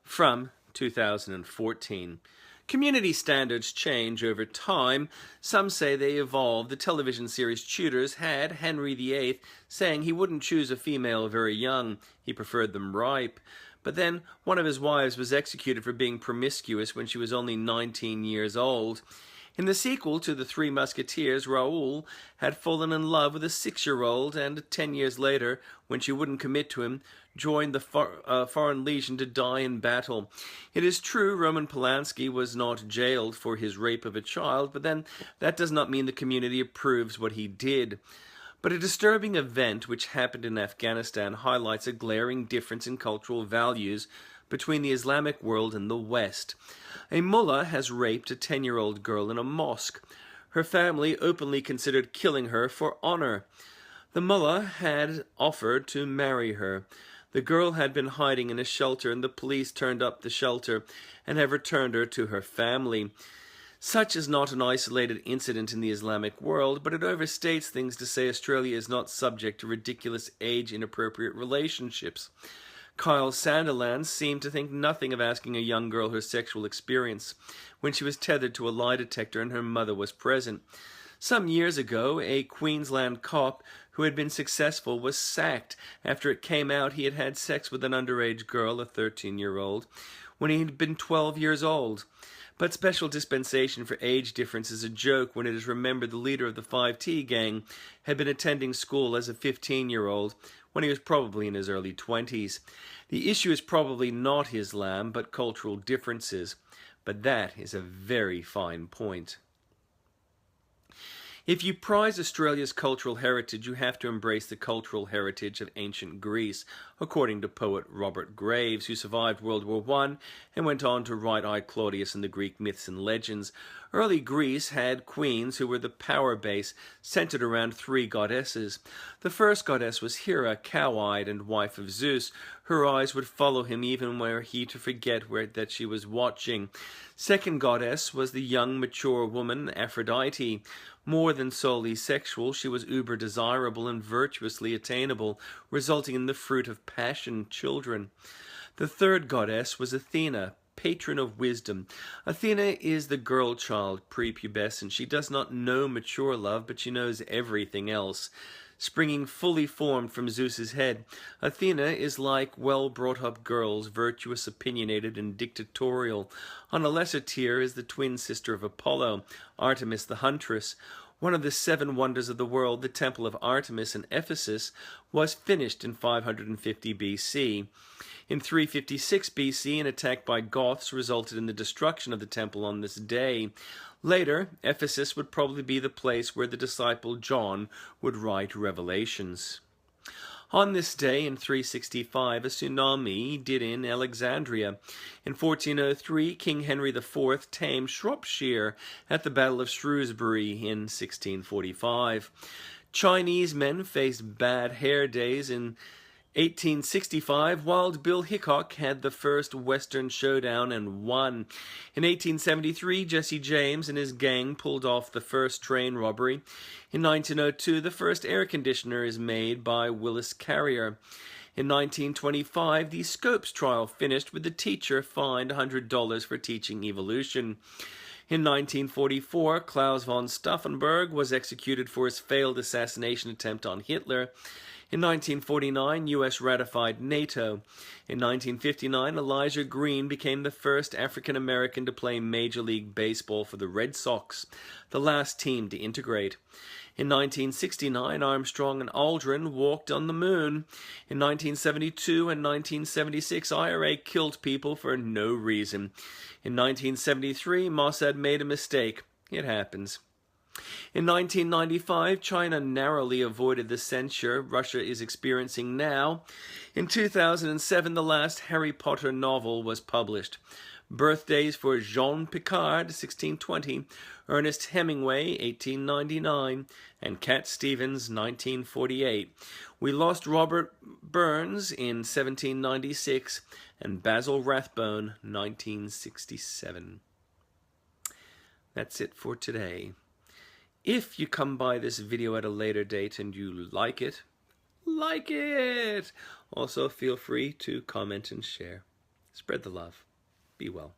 from 2014. Community standards change over time. Some say they evolved. The television series Tudors had Henry VIII saying he wouldn't choose a female very young. He preferred them ripe. But then one of his wives was executed for being promiscuous when she was only 19 years old. In the sequel to The Three Musketeers, Raoul had fallen in love with a 6-year-old and 10 years later, when she wouldn't commit to him, joined the Foreign Legion to die in battle. It is true Roman Polanski was not jailed for his rape of a child, but then that does not mean the community approves what he did. But a disturbing event which happened in Afghanistan highlights a glaring difference in cultural values between the Islamic world and the West. A mullah has raped a 10-year-old girl in a mosque. Her family openly considered killing her for honor. The mullah had offered to marry her. The girl had been hiding in a shelter, and the police turned up the shelter and have returned her to her family. Such is not an isolated incident in the Islamic world, but it overstates things to say Australia is not subject to ridiculous age-inappropriate relationships. Kyle's Sandilands seemed to think nothing of asking a young girl her sexual experience when she was tethered to a lie detector and her mother was present. Some years ago, a Queensland cop who had been successful was sacked after it came out he had had sex with an underage girl, a 13-year-old, when he had been 12 years old. But special dispensation for age difference is a joke when it is remembered the leader of the 5T gang had been attending school as a 15-year-old when he was probably in his early 20s. The issue is probably not Islam, but cultural differences. But that is a very fine point. If you prize Australia's cultural heritage, you have to embrace the cultural heritage of ancient Greece, according to poet Robert Graves, who survived World War I and went on to write I, Claudius and the Greek myths and legends. Early Greece had queens who were the power base, centered around 3 goddesses. The first goddess was Hera, cow-eyed and wife of Zeus. Her eyes would follow him even were he to forget that she was watching. Second goddess was the young, mature woman, Aphrodite. More than solely sexual, she was uber desirable and virtuously attainable, resulting in the fruit of passion, children. The third goddess was Athena, patron of wisdom. Athena is the girl child, prepubescent. She does not know mature love, but she knows everything else. Springing fully formed from Zeus's head, Athena is like well-brought-up girls, virtuous, opinionated, and dictatorial. On a lesser tier is the twin sister of Apollo, Artemis the huntress. One of the 7 wonders of the world, the Temple of Artemis in Ephesus, was finished in 550 BC. In 356 BC, an attack by Goths resulted in the destruction of the temple on this day. Later, Ephesus would probably be the place where the disciple John would write Revelations. On this day in 365, a tsunami did in Alexandria. In 1403, King Henry IV tamed Shropshire at the Battle of Shrewsbury in 1645. Chinese men faced bad hair days in 1865, Wild Bill Hickok had the first Western showdown and won. In 1873, Jesse James and his gang pulled off the first train robbery. In 1902, the first air conditioner is made by Willis Carrier. In 1925, the Scopes trial finished with the teacher fined $100 for teaching evolution. In 1944, Klaus von Stauffenberg was executed for his failed assassination attempt on Hitler. In 1949, U.S. ratified NATO. In 1959, Elijah Green became the first African-American to play Major League Baseball for the Red Sox, the last team to integrate. In 1969, Armstrong and Aldrin walked on the moon. In 1972 and 1976, IRA killed people for no reason. In 1973, Mossad made a mistake. It happens. In 1995, China narrowly avoided the censure Russia is experiencing now. In 2007, the last Harry Potter novel was published. Birthdays for Jean Picard, 1620, Ernest Hemingway, 1899, and Cat Stevens, 1948. We lost Robert Burns in 1796 and Basil Rathbone, 1967. That's it for today. If you come by this video at a later date and you like it. Also feel free to comment and share. Spread the love. Be well.